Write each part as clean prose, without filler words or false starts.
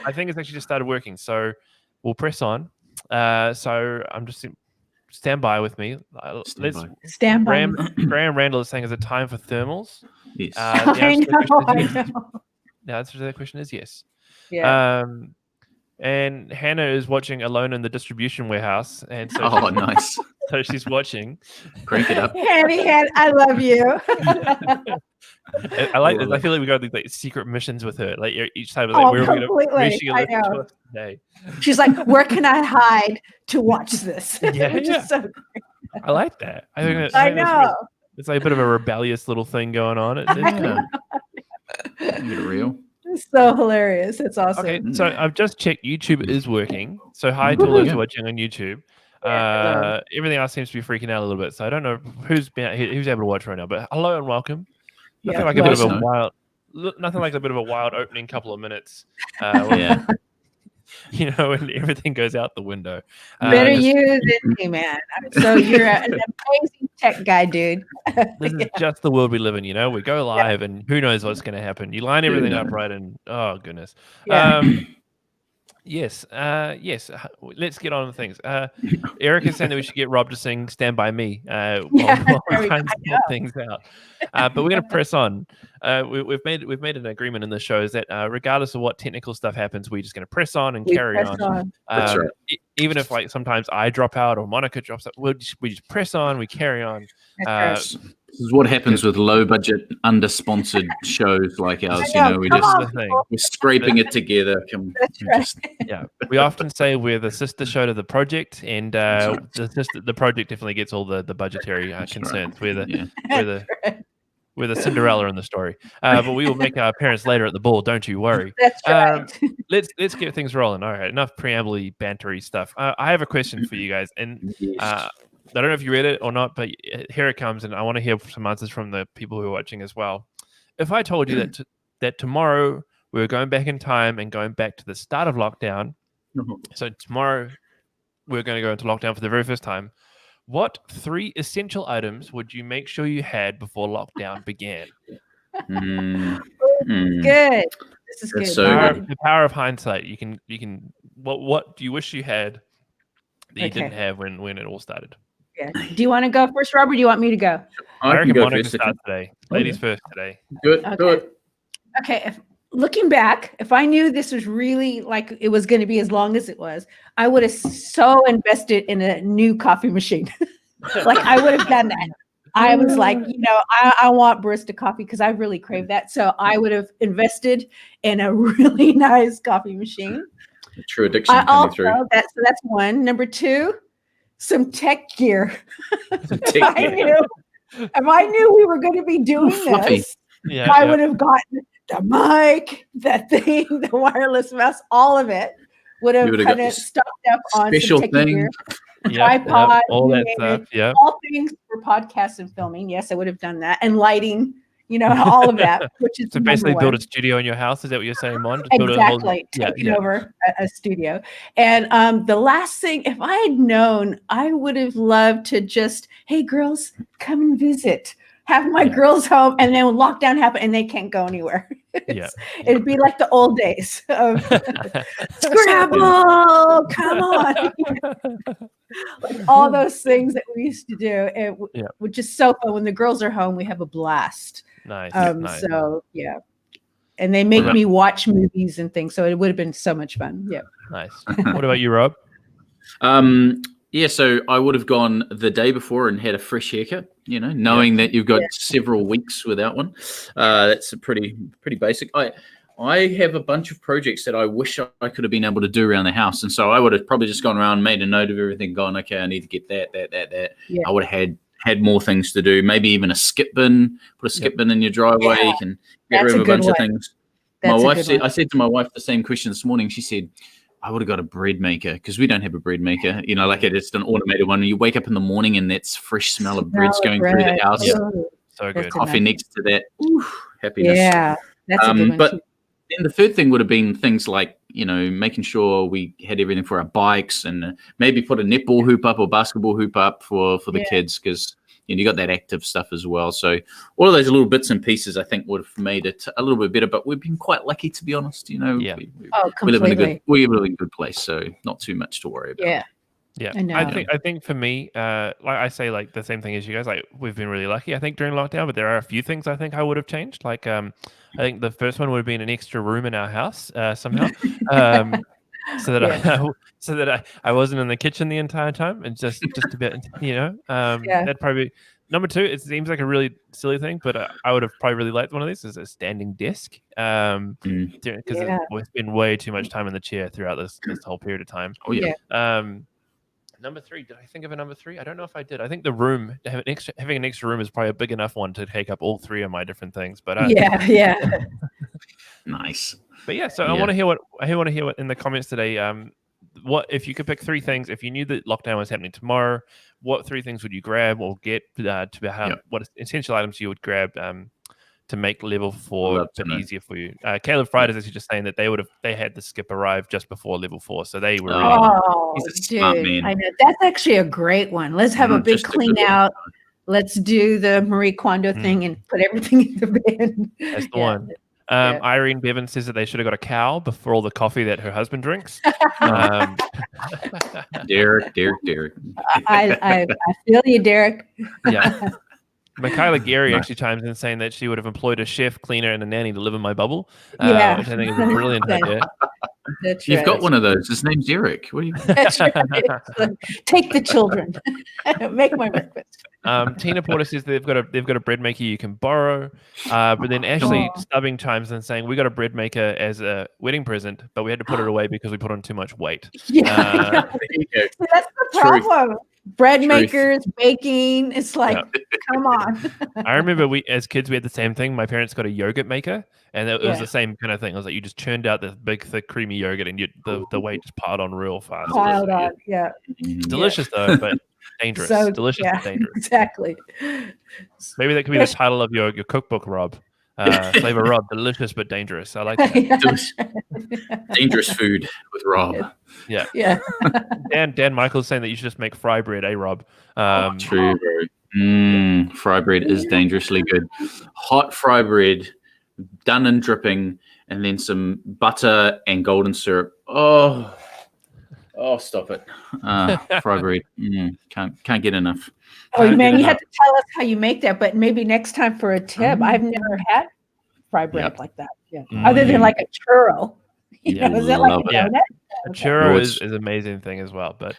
I think it's actually just started working. So we'll press on. So I'm just stand by with me. Stand by. Graham Randall is saying, is it time for thermals? Yes. The answer to the question is yes. Yeah. And Hannah is watching Alone in the Distribution Warehouse, and so Nice. So she's watching. Crank it up. Hanny, I love you. I like this. I feel like we got these like secret missions with her. Like each time, like, where's she gonna listen to us today? She's like, where can I hide to watch this? Which is so great. I like that. I think I know. It's like a bit of a rebellious little thing going on. It's cool. Get it real. It's so hilarious. It's awesome. Okay, so I've just checked. YouTube is working. So hi to all those watching on YouTube. Everything else seems to be freaking out a little bit. So I don't know who's able to watch right now. But hello and welcome. Nothing like a bit of a wild opening couple of minutes. And everything goes out the window. Better you than me, man. So you're an amazing tech guy, dude. This is just the world we live in, We go live and who knows what's going to happen. You line everything up right and, oh, goodness. Yes. Let's get on with things. Eric is saying that we should get Rob to sing Stand By Me while we try and sort things out. But we're going to press on. We've made an agreement in the show is that regardless of what technical stuff happens, we're just going to press on and carry on. That's right. Even if like sometimes I drop out or Monica drops out, we just press on, we carry on. This is what happens with low budget, under sponsored shows like ours. We're scraping it together. We often say we're the sister show to the project, and the project definitely gets all the budgetary concerns. Right. We're the Cinderella in the story, but we will make our appearance later at the ball. Don't you worry. That's right. Let's get things rolling. All right, enough preamble-y, bantery stuff. I have a question for you guys, and I don't know if you read it or not, but here it comes, and I want to hear some answers from the people who are watching as well. If I told you that tomorrow we were going back in time and going back to the start of lockdown, so tomorrow we're going to go into lockdown for the very first time, what 3 essential items would you make sure you had before lockdown began? Good. This is good. The power of hindsight. You can. What do you wish you had that you didn't have when it all started? Yeah. Do you want to go first, Robert? Or do you want me to go? I reckon Monica start today. Ladies first today. Good. Okay. Looking back, if I knew this was really like it was going to be as long as it was, I would have so invested in a new coffee machine. Like I would have done that. I was like, I want barista coffee because I really crave that. So I would have invested in a really nice coffee machine. A true addiction coming through. So that's one. Number 2, some tech gear. If I knew we were going to be doing this, I would have gotten the mic, that thing, the wireless mouse, all of it. Would have kind of stocked up on special some tech gear. Tripod, all that stuff. Yeah, all things for podcasts and filming. Yes, I would have done that, and lighting. All of that. Which is so basically build a studio in your house. Is that what you're saying, Mon? Exactly. Taking over a studio. And the last thing, if I had known, I would have loved to just, hey girls, come and visit. Have my girls home, and then lockdown happen, and they can't go anywhere. It'd be like the old days of Scrabble, come on. Like all those things that we used to do, which is so fun. When the girls are home, we have a blast. Nice. So and they make me watch movies and things, so it would have been so much fun. Yeah. Nice. What about you, Rob? So I would have gone the day before and had a fresh haircut, knowing that you've got several weeks without one. That's a pretty basic. I have a bunch of projects that I wish I could have been able to do around the house. And so I would have probably just gone around, made a note of everything, gone, okay, I need to get that. Yeah. I would have had more things to do, maybe even a skip bin, put a skip bin in your driveway. You can get rid of a bunch of things. I said to my wife the same question this morning. She said, I would have got a bread maker because we don't have a bread maker, like it's an automated one. You wake up in the morning and that's fresh smell of bread's going through the house. So good. Coffee next to that. Happiness. Yeah. That's a good one but then the third thing would have been things like, making sure we had everything for our bikes and maybe put a netball hoop up or basketball hoop up for the kids because you got that active stuff as well. So all of those little bits and pieces, I think, would have made it a little bit better. But we've been quite lucky, to be honest. You know, we live in a good place, so not too much to worry about. Yeah, I think for me, like I say, like the same thing as you guys. Like we've been really lucky, I think, during lockdown. But there are a few things I think I would have changed. Like, I think the first one would have been an extra room in our house somehow, so that I wasn't in the kitchen the entire time, and just a bit, that'd probably be number two. It seems like a really silly thing, but I would have probably really liked one of these as a standing desk, because we spend way too much time in the chair throughout this whole period of time. Oh yeah. Number three, did I think of a number three? I don't know if I did. I think the room, having an extra room is probably a big enough one to take up all three of my different things. But nice. But yeah, so I want to hear what in the comments today. What if you could pick three things? If you knew that lockdown was happening tomorrow, what three things would you grab or get what essential items you would grab to make level 4 a bit easier for you? Caleb Fried is actually just saying that they had the skip arrive just before level 4, so they were dude, I know that's actually a great one. Let's have a big clean out. Let's do the Marie Kondo thing and put everything in the bin. That's the one. Irene Bevan says that they should have got a cow before all the coffee that her husband drinks. Derek. I feel you, Derek. Yeah. Michaela Gary actually chimes in saying that she would have employed a chef, cleaner, and a nanny to live in my bubble, which I think is a brilliant idea. You've got one of those. His name's Eric. What do you? That's right. Take the children. Make my breakfast. Tina Porter says they've got a bread maker you can borrow, but then Ashley Stubbing chimes in saying we got a bread maker as a wedding present, but we had to put it away because we put on too much weight. That's the problem. Bread makers, baking, it's like, come on. I remember as kids, we had the same thing. My parents got a yogurt maker, and it was the same kind of thing. It was like you just churned out this big, thick, creamy yogurt, and the weight just piled on real fast. Delicious though, but dangerous. So, delicious but dangerous. Exactly. Maybe that could be the title of your cookbook, Rob. Flavor Rob, delicious but dangerous. I like that. Dangerous food with Rob. Yeah. Dan Michael's saying that you should just make fry bread, Rob? True, bro. Fry bread is dangerously good. Hot fry bread, done in dripping, and then some butter and golden syrup. Oh, stop it. Fry bread. Can't get enough. Oh man, you have to tell us how you make that, but maybe next time for a tip. I've never had fry bread like that. Yeah. Other than like a churro. Is that like a donut? A churro is an amazing thing as well. But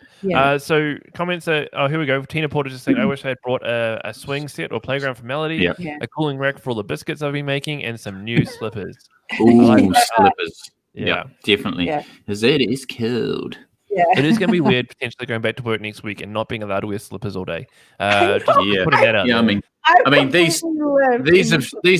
so comments are, here we go. Tina Porter just saying, I wish I had brought a swing set or playground for Melody, a cooling rack for all the biscuits I've been making, and some new slippers. Ooh, slippers. Yeah, definitely. Because it is cold. Yeah. It is going to be weird potentially going back to work next week and not being allowed to wear slippers all day. Just putting that out there. I mean these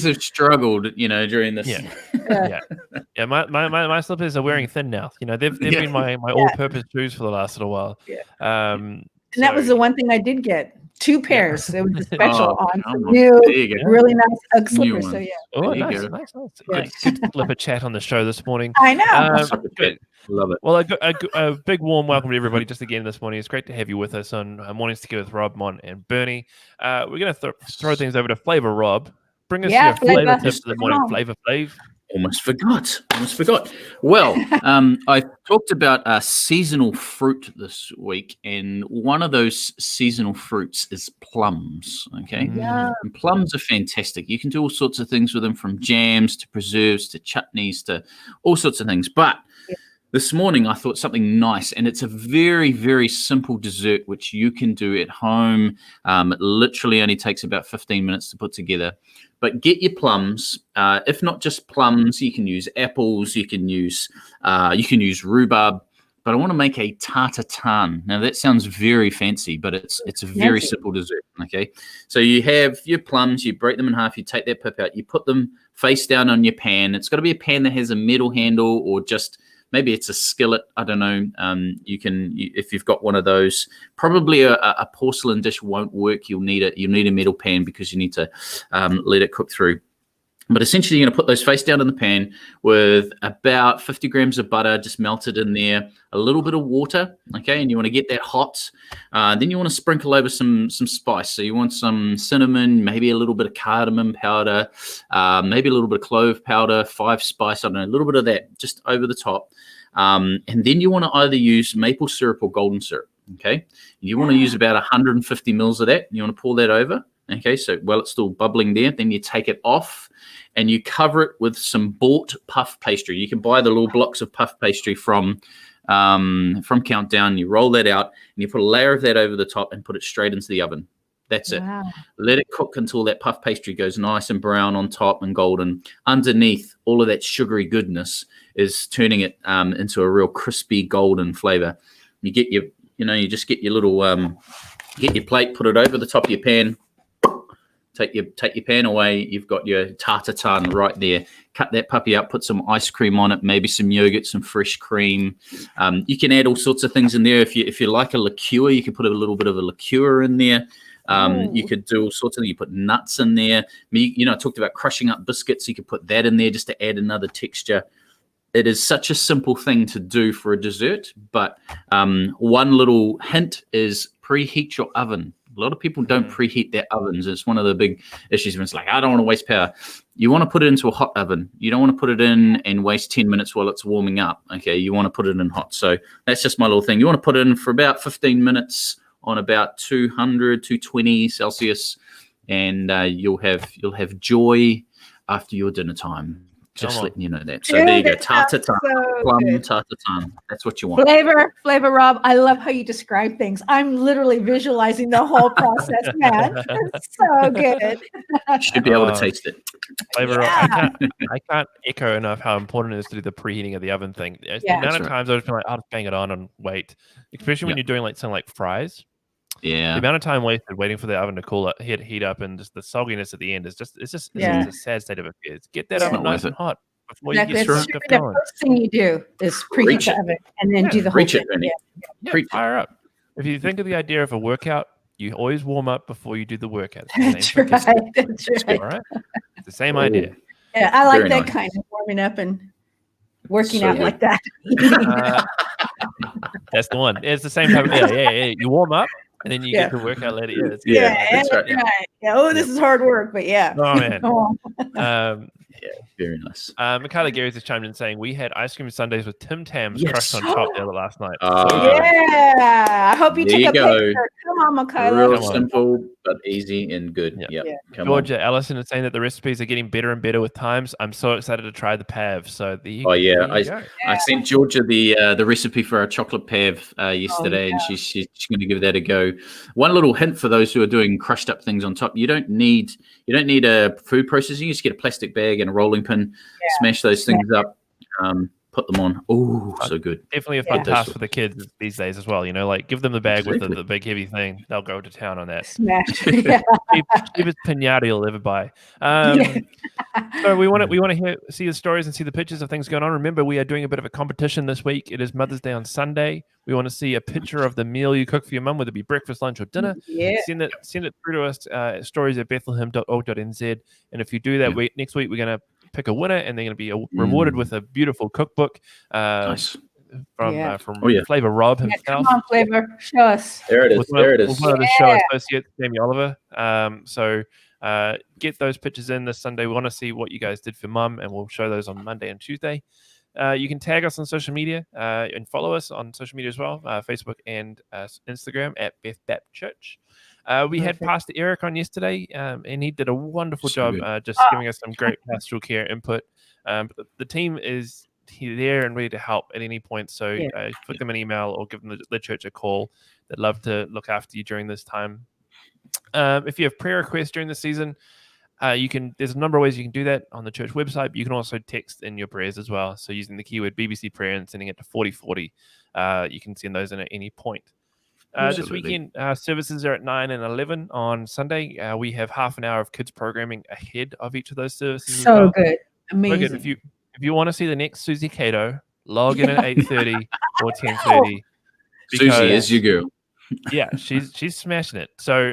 have struggled, during this. Yeah. My slippers are wearing thin now. They've been my all-purpose shoes for the last little while. And that was the one thing I did get. 2 pairs. It was a special on new, really nice UGG slippers. So nice. Good slipper chat on the show this morning. I know. Good. Love it. Well, a big warm welcome to everybody just again this morning. It's great to have you with us on Mornings Together with Rob, Mon, and Bernie. We're going to throw things over to Flavor Rob. Bring us your flavor tips for the morning. Flavor Flav. Almost forgot. Well, I talked about seasonal fruit this week, and one of those seasonal fruits is plums. Okay, and plums are fantastic. You can do all sorts of things with them, from jams to preserves to chutneys to all sorts of things. But this morning I thought something nice, and it's a very, very simple dessert which you can do at home. It literally only takes about 15 minutes to put together. But get your plums. If not just plums, you can use apples. You can use rhubarb. But I want to make a tartatan. Now that sounds very fancy, but it's a very simple dessert. Okay, so you have your plums. You break them in half. You take that pip out. You put them face down on your pan. It's got to be a pan that has a metal handle, or just maybe it's a skillet. I don't know. If you've got one of those, probably a porcelain dish won't work. You'll need a metal pan because you need to let it cook through. But essentially, you're going to put those face down in the pan with about 50 grams of butter just melted in there, a little bit of water, okay? And you want to get that hot. Then you want to sprinkle over some spice. So you want some cinnamon, maybe a little bit of cardamom powder, maybe a little bit of clove powder, 5 spice, I don't know, a little bit of that just over the top. And then you want to either use maple syrup or golden syrup, okay? You want to use about 150 mils of that. You want to pour that over, okay? So while it's still bubbling there, then you take it off and you cover it with some bought puff pastry. You can buy the little blocks of puff pastry from Countdown. You roll that out and you put a layer of that over the top and put it straight into the oven. That's it. Wow. Let it cook until that puff pastry goes nice and brown on top and golden. Underneath, all of that sugary goodness is turning it into a real crispy golden flavor. You get your, you just get your little, get your plate, put it over the top of your pan. Take your pan away. You've got your tartatan right there. Cut that puppy up. Put some ice cream on it. Maybe some yogurt, some fresh cream. You can add all sorts of things in there. If you like a liqueur, you can put a little bit of a liqueur in there. You could do all sorts of things. You put nuts in there. I talked about crushing up biscuits. You could put that in there just to add another texture. It is such a simple thing to do for a dessert, but one little hint is preheat your oven. A lot of people don't preheat their ovens. It's one of the big issues when it's like, I don't want to waste power. You want to put it into a hot oven. You don't want to put it in and waste 10 minutes while it's warming up. Okay, you want to put it in hot. So that's just my little thing. You want to put it in for about 15 minutes on about 200, 220 Celsius, and you'll have joy after your dinner time. Just letting you know that. So there you go. Tartatan. Plum tartatan. That's what you want. Flavor, Rob. I love how you describe things. I'm literally visualizing the whole process, man. It's so good. You should be able to taste it. Flavor, I can't echo enough how important it is to do the preheating of the oven thing. The amount of times I've been like, I'll just bang it on and wait. Especially when you're doing something like fries. Yeah. The amount of time wasted waiting for the oven to cool up, heat up, and just the sogginess at the end is just a sad state of affairs. Get that oven nice and hot before you get stuff going. The first thing you do is preheat the oven and then do the whole thing. Fire up. If you think of the idea of a workout, you always warm up before you do the workout. That's right. All right. It's the same idea. Yeah, I like that kind of warming up and working out like that. That's the one. It's the same type of You warm up. And then you get to work out later. That's right. Oh, this is hard work, but Oh, man. Very nice. Michaela Gary's just chimed in saying we had ice cream sundaes with Tim Tams crushed on top the other last night. I hope you took a picture. Come on, Michaela. Real simple, but easy and good. Georgia Allison is saying that the recipes are getting better and better with times. I'm so excited to try the pav. So I sent Georgia the recipe for our chocolate pav yesterday, and she's going to give that a go. One little hint for those who are doing crushed up things on top: you don't need a food processing. You just get a plastic bag and a rolling pin, smash those things up, put them on. Oh, so good. Definitely a fun task for the kids these days as well. Give them the bag with the big heavy thing. They'll go to town on that. Smash. Cheapest pinata you'll ever buy. So we want to see the stories and see the pictures of things going on. Remember, we are doing a bit of a competition this week. It is Mother's Day on Sunday. We want to see a picture of the meal you cook for your mum, whether it be breakfast, lunch, or dinner. Send it through to us, stories@bethlehem.org.nz. And if you do that, next week we're going to pick a winner, and they're going to be rewarded with a beautiful cookbook from Flavor Rob himself. Come on, Flavor, show us. There it is. With one of the show associates, Jamie Oliver. So get those pictures in this Sunday. We want to see what you guys did for mum, and we'll show those on Monday and Tuesday. You can tag us on social media and follow us on social media as well, Facebook and Instagram @BethBapChurch. We had Pastor Eric on yesterday, and he did a wonderful job just giving us some great pastoral care input. The team is there and ready to help at any point, so flick them an email or give them the church a call. They'd love to look after you during this time. If you have prayer requests during the season, there's a number of ways you can do that on the church website, but you can also text in your prayers as well. So using the keyword BBC prayer and sending it to 4040, you can send those in at any point. This weekend, services are at 9 and 11 on Sunday. We have half an hour of kids programming ahead of each of those services. So good. Amazing. If you want to see the next Susie Cato, log in at 8:30 or 10:30. Susie is your girl. Yeah, she's smashing it. So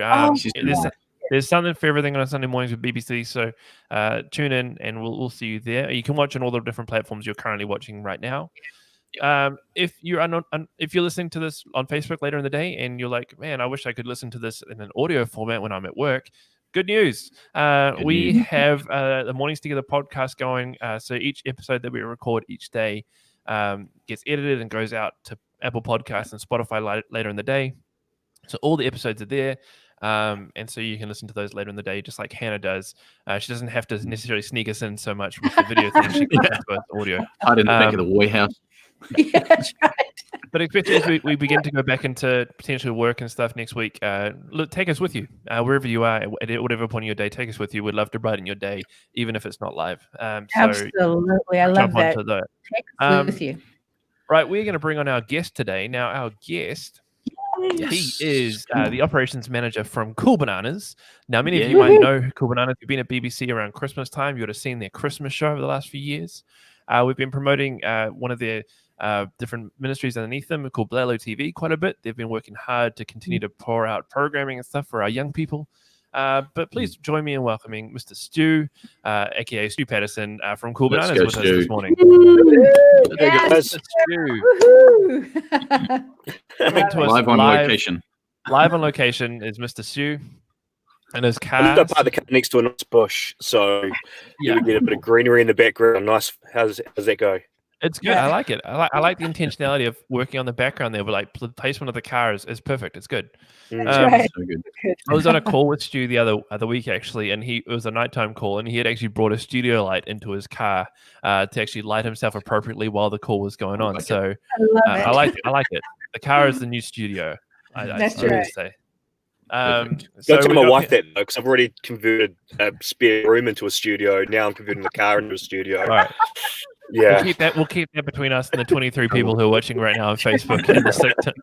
There's something for everything on Sunday mornings with BBC. So tune in, and we'll see you there. You can watch on all the different platforms you're currently watching right now. If you're listening to this on Facebook later in the day, and you're like, man, I wish I could listen to this in an audio format when I'm at work. Good news. We have the Mornings Together podcast going. So each episode that we record each day gets edited and goes out to Apple Podcasts and Spotify later in the day. So all the episodes are there. And so you can listen to those later in the day, just like Hannah does. She doesn't have to necessarily sneak us in so much with the video thing. She can listen to us audio. Hide in the back of the warehouse. Yeah, that's right. But especially as we begin to go back into potential work and stuff next week, take us with you wherever you are at whatever point of your day. Take us with you. We'd love to brighten your day, even if it's not live. Absolutely, I love that. Take us with you. Right, we're going to bring on our guest today. Now, our guest, he is the operations manager from Cool Bananas. Now, many of you might know Cool Bananas. You've been at BBC around Christmas time. You would have seen their Christmas show over the last few years. We've been promoting one of their different ministries underneath them called Blalo TV quite a bit. They've been working hard to continue to pour out programming and stuff for our young people. But please join me in welcoming Mr. Stu, aka Stu Patterson from Cool Bananas with us this morning. Yes. Coming to us live on location. Live on location is Mr. Stu and his car. I parked the car next to a nice bush, so you get a bit of greenery in the background. Nice. How's that go? It's good. I like it. I like the intentionality of working on the background there. But like the placement of the car is perfect. It's good. So good. I was on a call with Stu the other week actually, and it was a nighttime call, and he had actually brought a studio light into his car to actually light himself appropriately while the call was going on. So I like it. The car is the new studio. That's I right. say. Don't tell my wife that though, because I've already converted a spare room into a studio. Now I'm converting the car into a studio. All right. Yeah, we'll keep that between us and the 23 people who are watching right now on Facebook and the sector.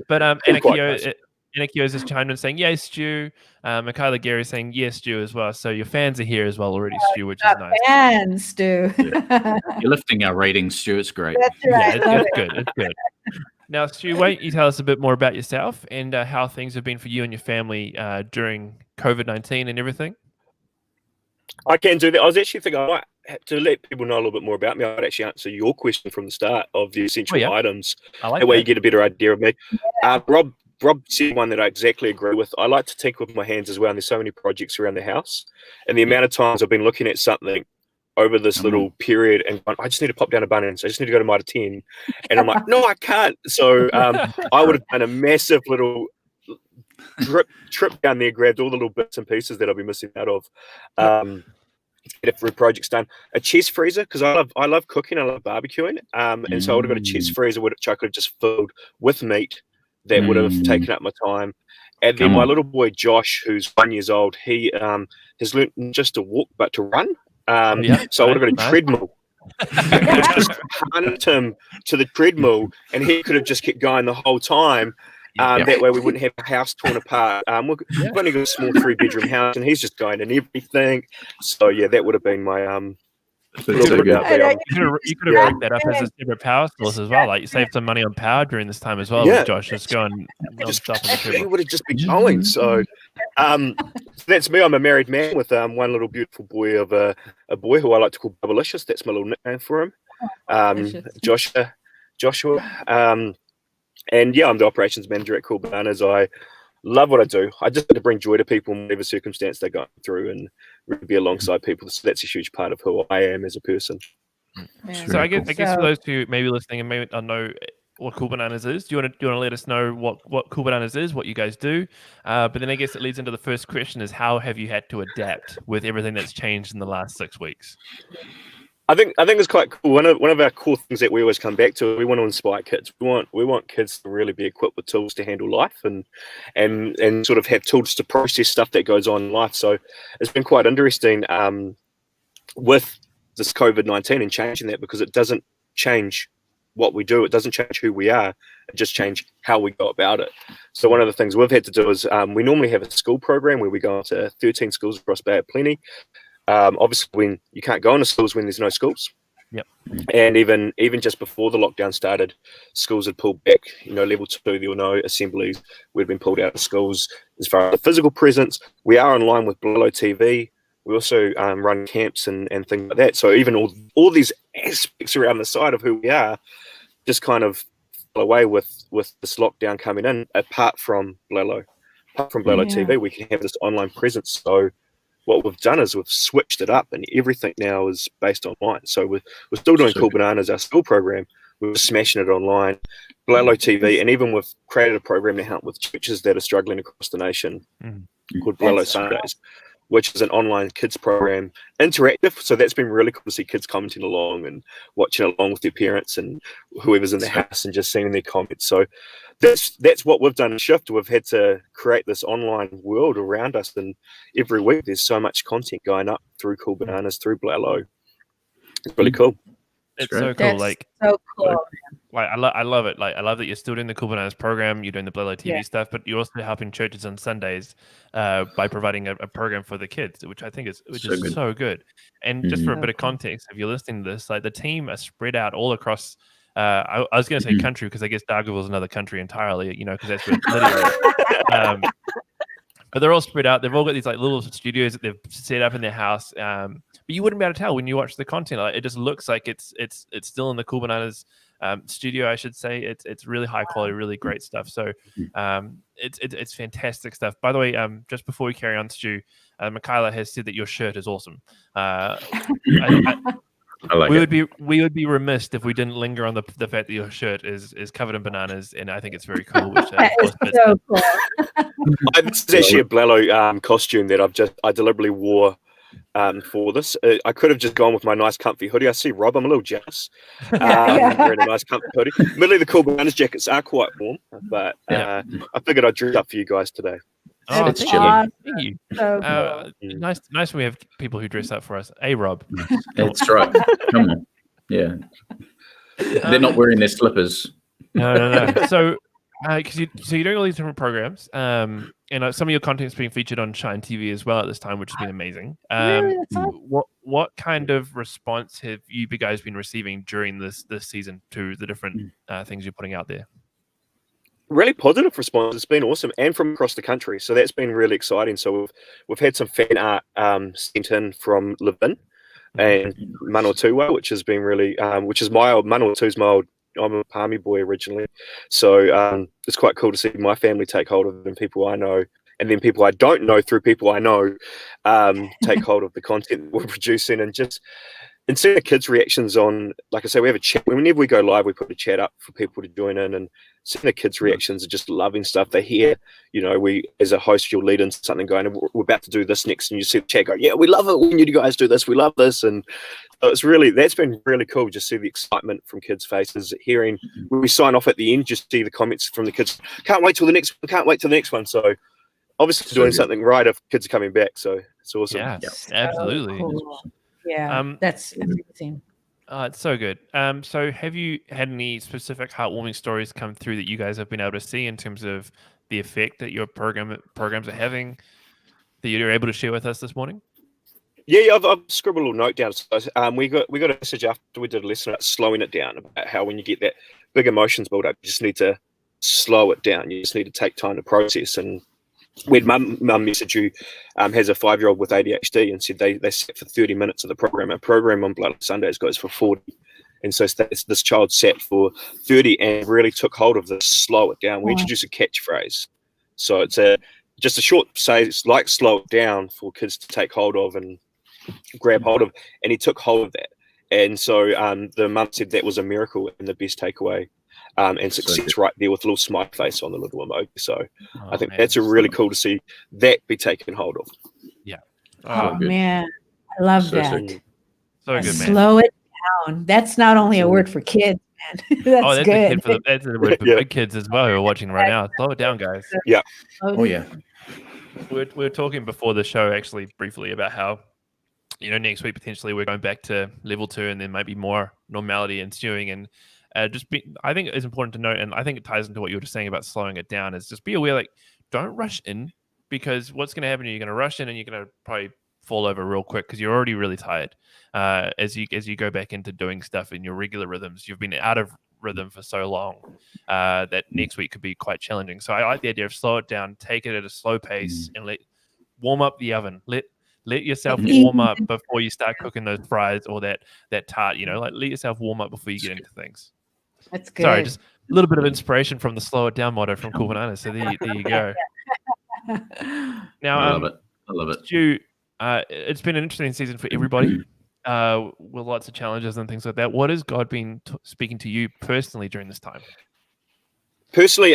But Anakio is just chimed in saying yes, Stu. Michaela Gary saying yes, Stu as well. So your fans are here as well already, Stu, which is nice. Fans, Stu. You're lifting our ratings, Stu. It's great. That's right. Yeah, it's good. It's good. Now, Stu, why don't you tell us a bit more about yourself and how things have been for you and your family during COVID-19 and everything? I can do that. I was actually thinking I might have to let people know a little bit more about me. I'd actually answer your question from the start of the essential items. I like that way you get a better idea of me. Rob said one that I exactly agree with. I like to tinker with my hands as well, and there's so many projects around the house. And the amount of times I've been looking at something over this little period and going, I just need to pop down to Bunnings. I just need to go to Mitre 10. And I'm like, no, I can't. So I would have done a massive little trip down there, grabbed all the little bits and pieces that I'll be missing out of. Get a few projects done. A chest freezer, because I love cooking, I love barbecuing. And so I would have got a chest freezer which I could have just filled with meat that would have taken up my time. And then my little boy Josh, who's 1 year old, he has learned not just to walk but to run. So I would have got a treadmill. Just hunt him to the treadmill, and he could have just kept going the whole time. That way we wouldn't have a house torn apart. We've only got a small 3-bedroom house, and he's just going in everything. So yeah, that would have been my You could have ranked that up as a separate power source as well. Like you saved some money on power during this time as well. With Josh just going non-stop on the he treadmill. would have just been going. So that's me. I'm a married man with one little beautiful boy of a boy who I like to call Bubblicious. That's my little nickname for him. Joshua. And yeah, I'm the operations manager at Cool Bananas. I love what I do. I just like to bring joy to people in whatever circumstance they're going through and really be alongside people. So that's a huge part of who I am as a person. So I guess for those who may be listening and may not know what Cool Bananas is, do you want to let us know what Cool Bananas is, what you guys do? But then I guess it leads into the first question: is how have you had to adapt with everything that's changed in the last 6 weeks? I think it's quite cool. One of our core things that we always come back to, we want to inspire kids. We want kids to really be equipped with tools to handle life and sort of have tools to process stuff that goes on in life. So it's been quite interesting with this COVID-19 and changing that, because it doesn't change what we do. It doesn't change who we are. It just changes how we go about it. So one of the things we've had to do is we normally have a school program where we go into 13 schools across Bay of Plenty. Obviously, when you can't go into schools when there's no schools, Yep. And even just before the lockdown started, schools had pulled back. Level 2, there were no assemblies. We'd been pulled out of schools. As far as the physical presence, we are online with Below TV. We also run camps and things like that. So even all these aspects around the side of who we are just kind of fell away with this lockdown coming in. Apart from Below TV, we can have this online presence. So what we've done is we've switched it up, and everything now is based online. So we're still doing Cool Bananas, our school program. We're smashing it online, Below TV, and even we've created a program to help with churches that are struggling across the nation called Below Sundays, which is an online kids program, interactive. So that's been really cool to see kids commenting along and watching along with their parents and whoever's in the house and just seeing their comments. So that's what we've done in Shift. We've had to create this online world around us, and every week there's so much content going up through Cool Bananas, through Below. It's really cool. It's so cool. That's so cool. I love it. I love that you're still doing the Cool Bananas program. You're doing the Below TV stuff, but you're also helping churches on Sundays by providing a program for the kids, which I think is so good. And just for a bit of context, if you're listening to this, the team are spread out all across. I was going to say country because I guess Dargaville is another country entirely, because that's where Lydia is. But they're all spread out. They've all got these little studios that they've set up in their house. But you wouldn't be able to tell when you watch the content. It just looks like it's still in the Cool Bananas studio, I should say. It's really high quality, really great stuff. So it's fantastic stuff. By the way, just before we carry on, Stu, Michaela has said that your shirt is awesome. We would be remiss if we didn't linger on the fact that your shirt is covered in bananas, and I think it's very cool. Which, that is so cool. This is actually a Below costume that I deliberately wore for this. I could have just gone with my nice comfy hoodie. I see Rob, I'm a little jealous. Wearing a nice comfy hoodie. Admittedly, the Cool Bananas jackets are quite warm, but I figured I'd dress up for you guys today. Oh, it's thank chilly. Awesome. Thank you. So cool. Nice when we have people who dress up for us. Hey, Rob. That's right. Come on. Yeah. They're not wearing their slippers. No. So, you're doing all these different programs, and some of your content's being featured on Shine TV as well at this time, which has been amazing. Really? That's awesome. What kind of response have you guys been receiving during this season to the different things you're putting out there? Really positive response. It's been awesome, and from across the country. So that's been really exciting. So we've had some fan art sent in from Levin and Manawatu, which has been really, which is my old Manawatu's my old. I'm a Palmy boy originally, so it's quite cool to see my family take hold of it, and people I know, and then people I don't know through people I know take hold of the content that we're producing, and seeing the kids' reactions on, like I say, we have a chat. Whenever we go live, we put a chat up for people to join in, and seeing the kids' reactions are just loving stuff. They hear, we as a host, you'll lead into something going, we're about to do this next, and you see the chat go, yeah, we love it when you guys do this. We love this, and so that's been really cool. Just see the excitement from kids' faces. Hearing when we sign off at the end, just see the comments from the kids. Can't wait till the next one. Can't wait till the next one. So obviously doing something right if kids are coming back. So it's awesome. Yes, absolutely. So cool. Yeah, that's amazing. It's so good. So have you had any specific heartwarming stories come through that you guys have been able to see in terms of the effect that your programs are having that you're able to share with us this morning? Yeah, I've scribbled a little note down. So, we got a message after we did a lesson about slowing it down, about how when you get that big emotions build up, you just need to slow it down. You just need to take time to process. And we had mum message who has a 5-year-old with ADHD and said they sat for 30 minutes of the program. Our program on Blood Sundays goes for 40. And so this child sat for 30 and really took hold of this, slow it down. We introduce a catchphrase. So it's just a short say, it's like slow it down for kids to take hold of and grab hold of. And he took hold of that. And so the mum said that was a miracle and the best takeaway. And success right there with a little smiley face on the little emoji. So I think that's a really cool to see that be taken hold of. Yeah. Oh man, I love that. So good, man. Slow it down. That's not only a word for kids, man. That's good. That's a word for big kids as well who are watching right now. Slow it down, guys. Yeah. Oh yeah. We were talking before the show actually briefly about how next week potentially we're going back to level 2 and then maybe more normality ensuing, and I think it's important to note, and I think it ties into what you were just saying about slowing it down, is just be aware, don't rush in, because what's going to happen is you're going to rush in and you're going to probably fall over real quick because you're already really tired. As you go back into doing stuff in your regular rhythms, you've been out of rhythm for so long that next week could be quite challenging. So I like the idea of slow it down, take it at a slow pace, and warm up the oven. Let yourself warm up before you start cooking those fries or that tart. Like let yourself warm up before you get into things. That's good. Sorry, just a little bit of inspiration from the slow it down motto from Cool Bananas. So there you go. Now, I love it. Stu, it's been an interesting season for everybody, with lots of challenges and things like that. What has God been speaking to you personally during this time? Personally,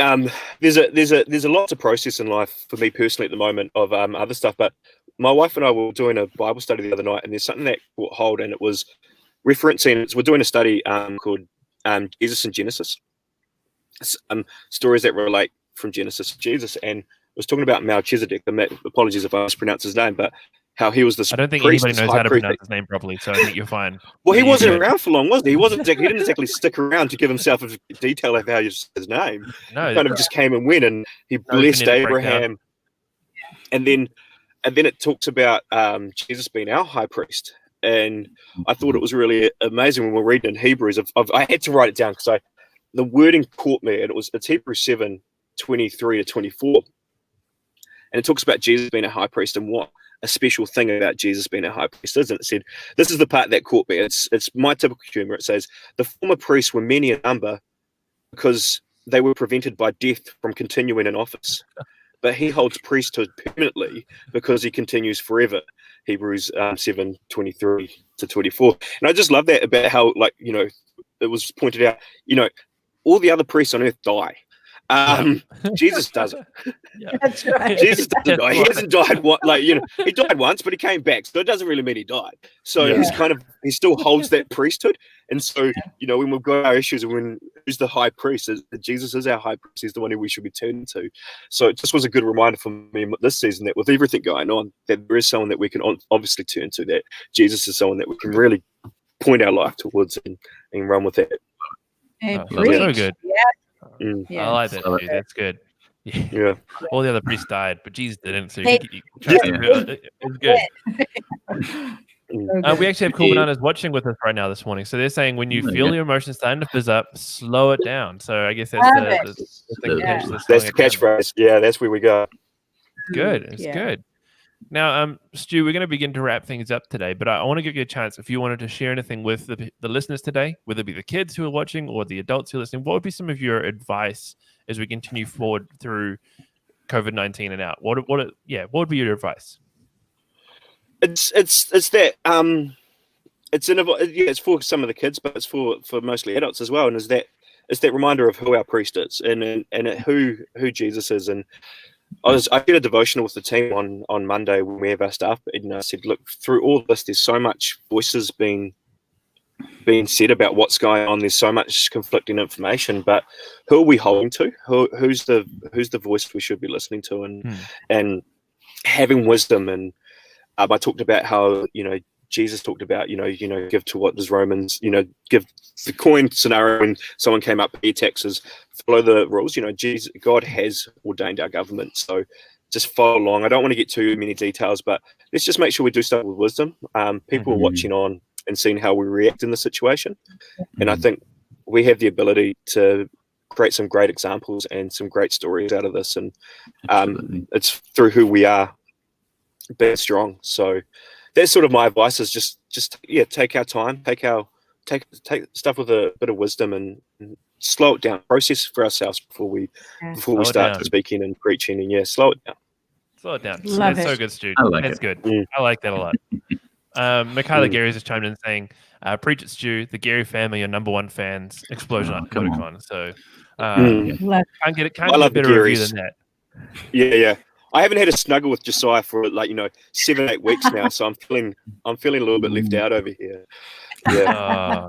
there's a lot to process in life for me personally at the moment of other stuff. But my wife and I were doing a Bible study the other night, and there's something that caught hold, and it was referencing. We're doing a study called Jesus and Genesis, stories that relate from Genesis to Jesus, and I was talking about Melchizedek. Apologies if I mispronounced his name, but how he was this. I don't think priest, anybody knows how to pronounce his name properly, so I think you're fine. Well, he wasn't around for long, was he? He didn't exactly stick around to give himself a detail of how his name. No, he kind of just came and went, and he blessed Abraham. And then it talks about Jesus being our high priest, and I thought it was really amazing when we're reading in Hebrews. I had to write it down because the wording caught me, and it's Hebrews 7:23-24, and it talks about Jesus being a high priest and what a special thing about Jesus being a high priest is. And it said, this is the part that caught me. It's my typical humor. It says, the former priests were many in number because they were prevented by death from continuing in office. But he holds priesthood permanently because he continues forever. Hebrews 7:23-24. And I just love that about how, it was pointed out, all the other priests on earth die. Jesus doesn't. Yeah. That's right. Jesus doesn't die. He hasn't died. He died once, but he came back. So it doesn't really mean he died. So he still holds that priesthood. And so, when we've got our issues, who's the high priest? Jesus is our high priest. He's the one who we should be turning to. So it just was a good reminder for me this season that with everything going on, that there is someone that we can obviously turn to. That Jesus is someone that we can really point our life towards and run with it. So good. Yeah. I like that. Dude. That's good. Yeah. All the other priests died, but Jesus didn't. So Hey, it's good. So We actually have Cool Bananas watching with us right now this morning. So they're saying when you feel your emotions starting to fizz up, slow it down. So I guess that's That's the catchphrase. Yeah, that's where we go. Good. It's good. Now, Stu, we're going to begin to wrap things up today, but I want to give you a chance if you wanted to share anything with the listeners today, whether it be the kids who are watching or the adults who are listening. What would be some of your advice as we continue forward through COVID-19 and out? What would be your advice? It's that it's for some of the kids, but it's for mostly adults as well. And it's that reminder of who our priest is and who Jesus is. And I did a devotional with the team on Monday when we have our staff, and I said, look, through all this, there's so much voices being said about what's going on. There's so much conflicting information, but who are we holding to? Who's the voice we should be listening to, and having wisdom. And I talked about how Jesus talked about give to what does Romans give the coin scenario when someone came up, pay taxes, follow the rules. God has ordained our government, so just follow along. I don't want to get too many details, but let's just make sure we do stuff with wisdom. People are watching on and seeing how we react in the situation, and I think we have the ability to create some great examples and some great stories out of this, and it's through who we are, being strong. So that's sort of my advice: is just take our time, take stuff with a bit of wisdom, and slow it down, process for ourselves before we start speaking and preaching, and slow it down. Slow it down. Love That's it. so good, Stu. I like That's it. good. I like that a lot. Michaela Gary's just chimed in saying, preach it, Stu. The Gary family are #1 fans. Explosion come emoticon. So can't get love a better the review Garys. than that. Yeah. I haven't had a snuggle with Josiah for 7-8 weeks now, so I'm feeling a little bit left out over here. Yeah.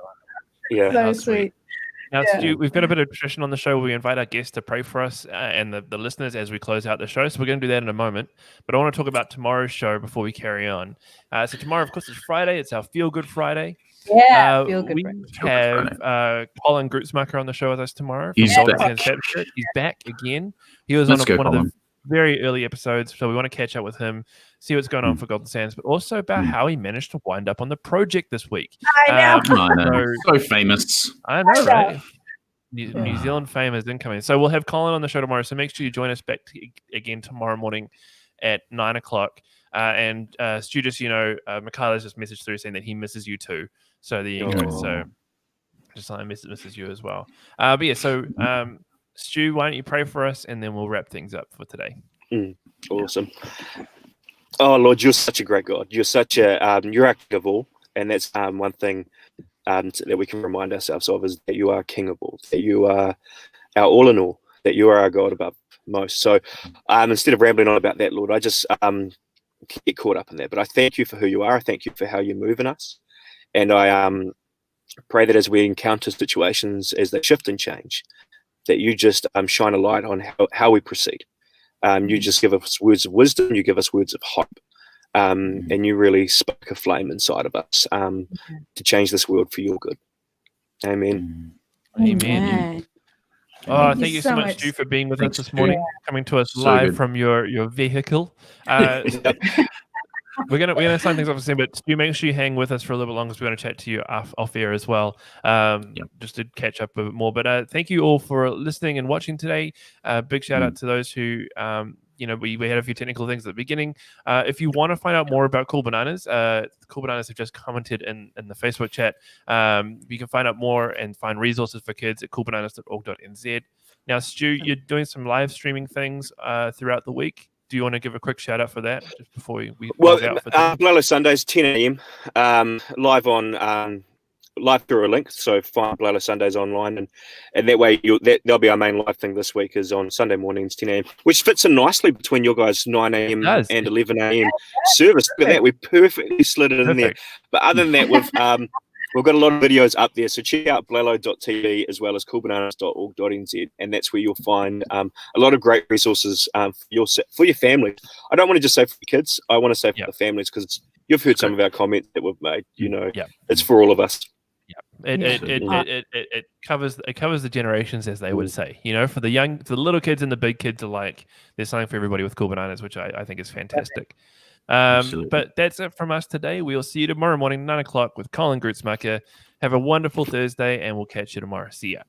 Yeah. So How sweet. Now, Stu, we've got a bit of tradition on the show where we invite our guests to pray for us and the listeners as we close out the show. So we're going to do that in a moment. But I want to talk about tomorrow's show before we carry on. So tomorrow, of course, is Friday. It's our Feel Good Friday. Yeah, feel good. We have Colin Grutzmacher on the show with us tomorrow. He's from back. He's back again. He was Let's on go, one of the very early episodes, so we want to catch up with him, see what's going on for Golden Sands, but also about how he managed to wind up on the project this week. I know. I know. So famous. I know, I know. right? New Zealand fame is incoming. So we'll have Colin on the show tomorrow. So make sure you join us back again tomorrow morning at 9:00. And Stu, just Michaela's just messaged through saying that he misses you too. So there you go. So just like misses you as well. But yeah, so Stu, why don't you pray for us, and then we'll wrap things up for today. Awesome. Oh Lord, you're such a great God. You're such a you're our King of all, and that's one thing that we can remind ourselves of, is that you are King of all, that you are our all in all, that you are our God above most. So instead of rambling on about that, Lord, I just get caught up in that. But I thank you for who you are. I thank you for how you move in us, and I pray that as we encounter situations as they shift and change, that you just shine a light on how we proceed. You just give us words of wisdom, you give us words of hope, and you really spark a flame inside of us to change this world for your good. Amen. Amen. Oh, thank you so much, Stu, for being with us this morning, coming to us live from your vehicle. We're gonna sign things off soon, but Stu, make sure you hang with us for a little bit longer, because we're gonna chat to you off air as well, just to catch up a bit more. But thank you all for listening and watching today. Big shout out to those who we had a few technical things at the beginning. If you want to find out more about Cool Bananas, Cool Bananas have just commented in the Facebook chat. You can find out more and find resources for kids at coolbananas.org.nz. Now, Stu, you're doing some live streaming things throughout the week. Do you want to give a quick shout out for that just before we close out for today? Blalo Sundays, 10 a.m. Live on live through a link. So find Blalo Sundays online, and that way that'll be our main live thing this week, is on Sunday mornings, 10 a.m., which fits in nicely between your guys' 9 a.m. and 11 a.m. service. Look at that, we perfectly slid it in there. But other than that, we've got a lot of videos up there, so check out blalo.tv as well as coolbananas.org.nz, and that's where you'll find a lot of great resources for your family. I don't want to just say for your kids, I want to say for the families, because you've heard some of our comments that we've made. It's for all of us. It covers the generations, as they would say. For the little kids and the big kids alike, there's something for everybody with Cool Bananas, which I think is fantastic. But that's it from us today. We'll see you tomorrow morning, 9:00, with Colin Grutzmacher. Have a wonderful Thursday, and we'll catch you tomorrow. See ya.